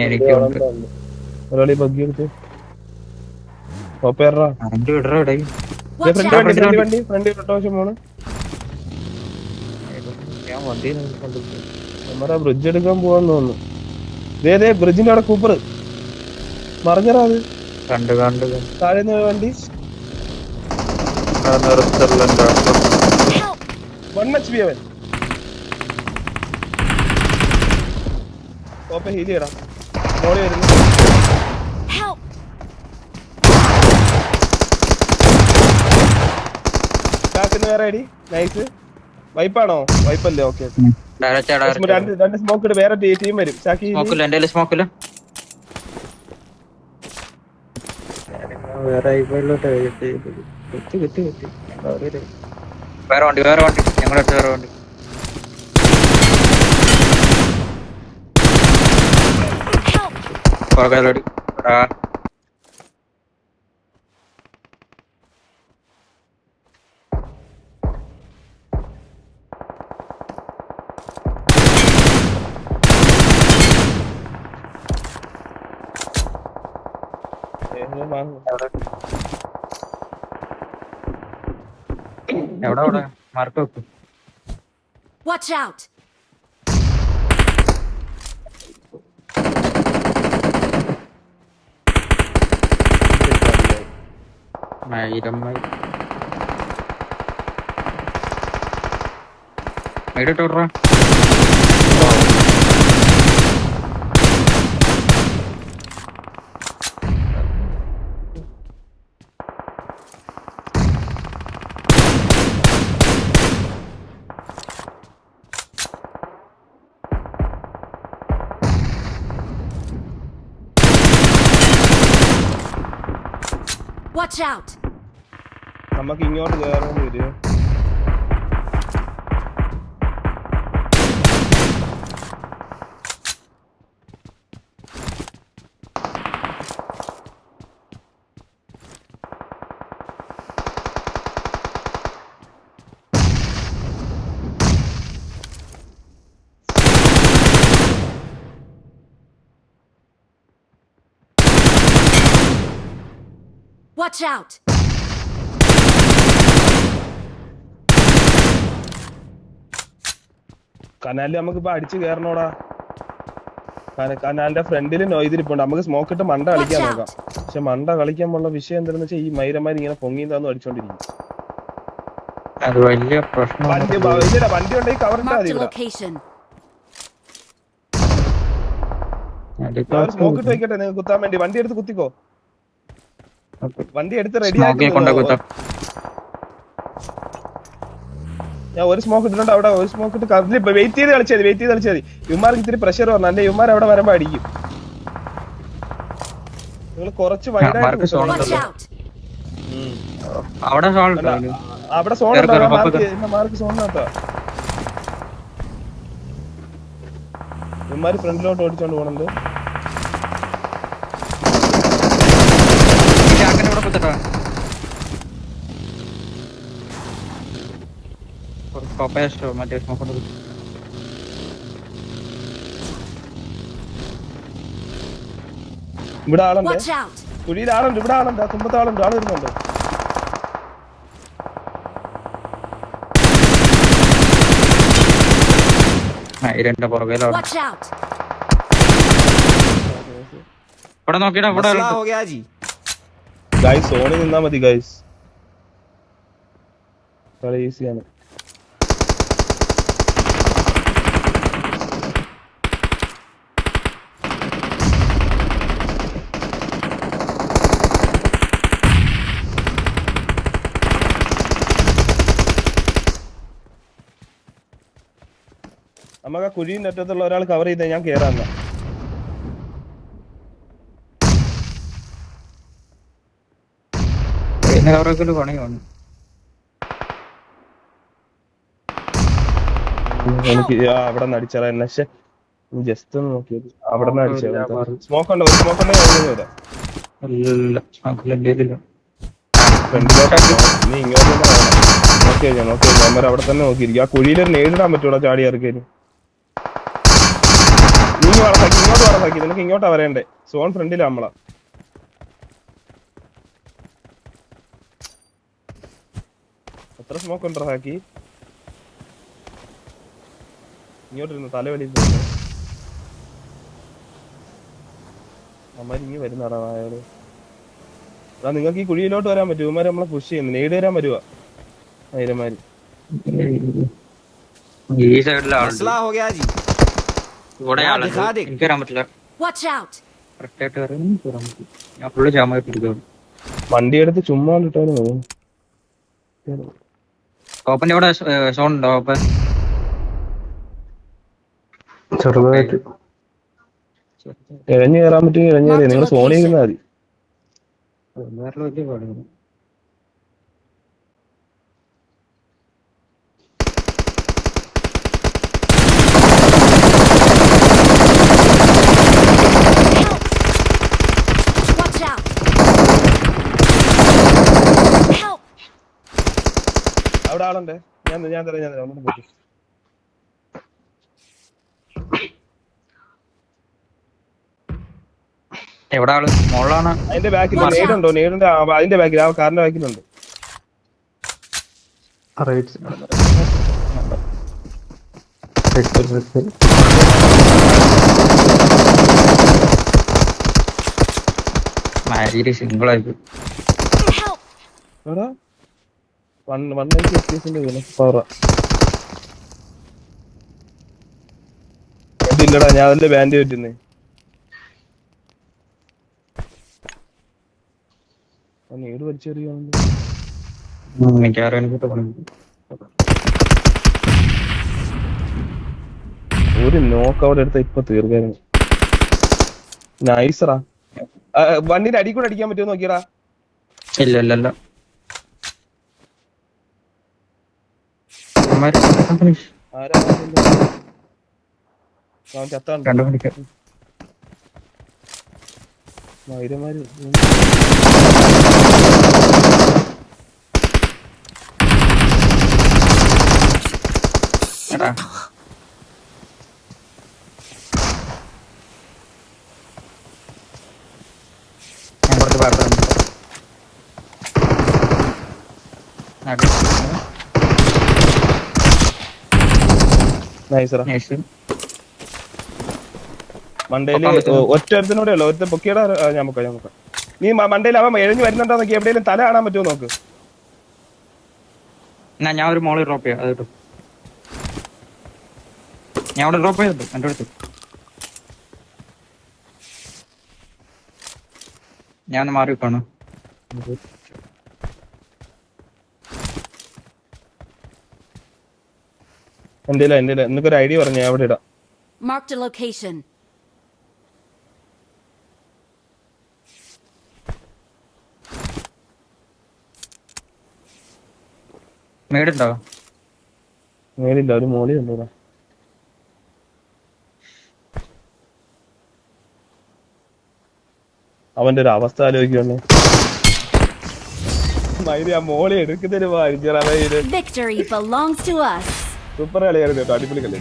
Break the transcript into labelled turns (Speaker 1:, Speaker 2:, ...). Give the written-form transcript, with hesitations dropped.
Speaker 1: എനിക്കുണ്ട്.
Speaker 2: ഒരാളി ബഗ്ഗി എടുത്ത് ടോപ്പേറാ
Speaker 1: അവന്റെ വിടറ ഇവിടെ.
Speaker 3: Watch
Speaker 2: front
Speaker 3: out!
Speaker 2: വണ്ടി ഫ്രണ്ട് വണ്ടി ഫ്രണ്ട് ഓട്ടോഷം പോണ്.
Speaker 1: ഞാൻ വണ്ടി കൊണ്ടുപോയി.
Speaker 2: നമ്മടെ ബ്രിഡ്ജ് എടുക്കാൻ പോവാന്ന് തോന്നുന്നു. ഇതേ ബ്രിഡ്ജിന്റെ അവിടെ കൂപ്പർ മറിഞ്ഞറാ അത്
Speaker 1: കണ്ട് കണ്ട്
Speaker 2: താഴെ വണ്ടി
Speaker 1: നിർത്തലുണ്ട്.
Speaker 3: Help!
Speaker 2: 1 HP അവൻ ടോപ്പ് ഹീൽ ചെയ്യടാ മോളി വരുന്നു.
Speaker 3: Help!
Speaker 2: ബാക്കിന്ന് വേറെ അടി നൈസ് വൈപ്പാണോ വൈപ്പല്ലേ ഓക്കെ രണ്ട് സ്മോക്ക് ഇട്ട് വേറെ ടീം വരും ചാക്കി
Speaker 1: സ്മോക്കില്ല എന്റെ സ്മോക്കില്ല. വേറെ വണ്ടി ഞങ്ങളുടെ അടുത്ത് വേറെ വണ്ടി.
Speaker 3: Help!
Speaker 1: പുറകോട്ട് എവിടെ മാർക്ക് വെക്കും.
Speaker 3: Watch out!
Speaker 1: മൈഡിട്ടോട്രാ.
Speaker 3: Watch out!
Speaker 2: നമുക്ക് ഇങ്ങോട്ട് കയറേണ്ടി വരും.
Speaker 3: Watch out!
Speaker 2: കനാലിൽ നമുക്കിപ്പോ അടിച്ചു കയറണോടാ. കനാലിന്റെ ഫ്രണ്ടിൽ ഇതിരിപ്പുണ്ട്. നമുക്ക് സ്മോക്ക് ഇട്ട് മണ്ട കളിക്കാൻ നോക്കാം. പക്ഷെ മണ്ട കളിക്കാനുള്ള വിഷയം എന്താണെന്ന് വെച്ചാൽ ഈ മൈരന്മാർ ഇങ്ങനെ പൊങ്ങിന്താന്ന് അടിച്ചോണ്ടിരിക്കും.
Speaker 1: അത് വലിയ പ്രശ്നം.
Speaker 2: വണ്ടി ഉണ്ടെങ്കിൽ കവർ ഇട്ടാ മതി. സ്മോക്ക് ഇട്ട് വെക്കട്ടെ നിങ്ങൾക്ക് കുത്താൻ വേണ്ടി. വണ്ടി എടുത്ത് കുത്തിക്കോ. വണ്ടി എടുത്ത് റെഡി ആക്കി. ഞാൻ ഒരു സ്മോക്ക് ഇട്ടിട്ടുണ്ട് അവിടെ. ഒരു സ്മോക്ക് ഇട്ട് കറിൽ വെയിറ്റ് ചെയ്ത് കളിച്ചാൽ മതി. ഇവന്മാർക്ക് ഇത്തിരി പ്രഷർ വരണം. അല്ലെ ഇവന്മാർ അവിടെ വരുമ്പോ അടിക്കും. നിങ്ങൾ കുറച്ച് വൈഡായിട്ട് അവിടെ സോൺ മാർക്ക് സോണിനകത്താ. ഇവന്മാര് ഫ്രണ്ടിലോട്ട് ഓടിച്ചോണ്ട് പോണുണ്ട്. ഇവിടെ ആളുണ്ട്. കുഴിയിൽ ആളുണ്ട്. ഇവിടെ ആളുണ്ട്. തുമ്പത്ത് ആളുണ്ട്. ആള് വരുന്നുണ്ട്. ഗൈസ് സോണിൽ നിന്നാ മതി ഗൈസ്. കളി ഈസിയാണ്. നമുക്ക് ആ കുഴിന്റെ അറ്റത്തുള്ള ഒരാൾ കവർ ചെയ്ത ഞാൻ കേറാന്ന. എനിക്ക് അവിടെ നിന്ന് അടിച്ചാൽ എന്നെ ജസ്റ്റ് ഒന്ന് നോക്കിയത്. അവിടെ നിന്ന് അടിച്ചാൽ സ്മോക്ക് ഉണ്ടോ? സ്മോക്ക് ഉണ്ടെങ്കിൽ നീ ഇങ്ങോട്ട് നോക്കിയാ ഞാൻ അവിടെ തന്നെ നോക്കിയിരിക്കും. ആ കുഴിയിലൊരു നേരിടാൻ പറ്റൂടാ ചാടി ഇറക്കിയാലും. നീ ഇങ്ങോട്ട് വളർത്താക്കി. നിനക്ക് ഇങ്ങോട്ടാ വരേണ്ടേ. സോൺ ഫ്രണ്ടിലാ നമ്മളാ. എത്ര സ്മോക്ക് ഉണ്ടോ ഹാക്കി? ഇങ്ങോട്ടിരുന്നു തല വെളിയിൽ അമ്മാരി ഇങ്ങി വരുന്നാടാ നായകള്. നിങ്ങൾക്ക് ഈ കുഴിയിലോട്ട് വരാൻ പറ്റും. ഇവന്മാര് നമ്മളെ പുഷ് ചെയ്യുന്നു. നെയ്ഡ് വരാൻ വരുവാ നേരമാര്.
Speaker 1: ഈ സൈഡിലാണ്
Speaker 4: मसला हो गया जी
Speaker 1: ഇവിടെ
Speaker 4: यहाँ
Speaker 1: ആളുണ്ട്.
Speaker 4: दिखा दे
Speaker 1: എനിക്ക് വരാൻ പറ്റില്ല.
Speaker 3: Watch out!
Speaker 1: കറക്റ്റായിട്ട് വരാൻ പറ്റും. ഞാൻ ഫുള്ള് ജാമായി പിടിക്കും.
Speaker 2: വണ്ടി എടുത്ത് ചുമ്മാ ഇട്ടാലും
Speaker 1: ഓപ്പന്റെ ഇവിടെ സോൺ ഉണ്ടോ? ഓപ്പൻ
Speaker 2: ചെറുതായിട്ട് ഇഴഞ്ഞു കയറാൻ പറ്റും. ഇഴഞ്ഞു കയറി നിങ്ങൾ സോണി ഇരുന്നാൽ മതി.
Speaker 1: വേറെ വലിയ പാടില്ല.
Speaker 3: Watch out! Help!
Speaker 2: അവിടെ ആളുണ്ട്. ഞാൻ തരാം ഒന്നും പറ്റും.
Speaker 1: എവിടെ ആള്? മോളാണ്.
Speaker 2: അതിന്റെ ബാക്കിൽ നേടുണ്ടോ? നേടിന്റെ അതിന്റെ ബാക്കിൽ ആ കാറിന്റെ ബാക്കിലുണ്ട്.
Speaker 1: സിംഗിൾ ആയി
Speaker 3: Help!
Speaker 2: എടാ 190 FPS പവറാ. ഇല്ലടാ ഞാൻ അതിന്റെ ബാൻഡ് പറ്റുന്നേ. നേട് വലിച്ചെറിയാണ്ട് ഒരു നോക്ക് അവിടെ എടുത്ത ഇപ്പൊ തീർക്കായിരുന്നു. നൈസറാ. വണ്ടിന്റെ അടി കൂടെ അടിക്കാൻ പറ്റുമോ നോക്കിയടാ.
Speaker 1: ഇല്ല
Speaker 2: ചത്താണ്ട്
Speaker 1: കണ്ടുപിടിക്കാം.
Speaker 2: മൈരമാര്
Speaker 1: എടാ ഞാൻ കുറച്ച് പാത്രം
Speaker 2: നൈസറാ. മണ്ടയില് ഒറ്റ ഒരുത്തിനോടെ ഉള്ളു. ഒരുത്ത പൊക്കിയടാ. ഞാൻ മുക്കാം. നീ മണ്ടയിൽ അവൻ എഴഞ്ഞു വരുന്നുണ്ടോ നോക്കി. എവിടെയെങ്കിലും തല കാണാൻ പറ്റുമോ നോക്ക്.
Speaker 1: ഞാൻ ഒരു മോള് ഡ്രോപ്പ് ചെയ്യാം. അത് കിട്ടും. ഞാൻ അവിടെ ഡ്രോപ്പ് ചെയ്തിട്ടു എന്റെ അടുത്ത്. ഞാൻ മാറി കാണും.
Speaker 2: എന്റെ എനിക്കൊരു ഐഡിയ പറഞ്ഞു. അവിടെ ഇടാം.
Speaker 3: Marked a location.
Speaker 1: മേടുണ്ടോ?
Speaker 2: മേലില്ല. ഒരു മോളി ഉണ്ടോ? അവന്റെ ഒരു അവസ്ഥ ആലോചിക്കണേ. മൈരി ആ മോളി എടുക്കുന്നതിന്
Speaker 3: Victory belongs to us.
Speaker 2: Super കളിയായിരുന്നു കേട്ടോ. അടിപൊളി കളി.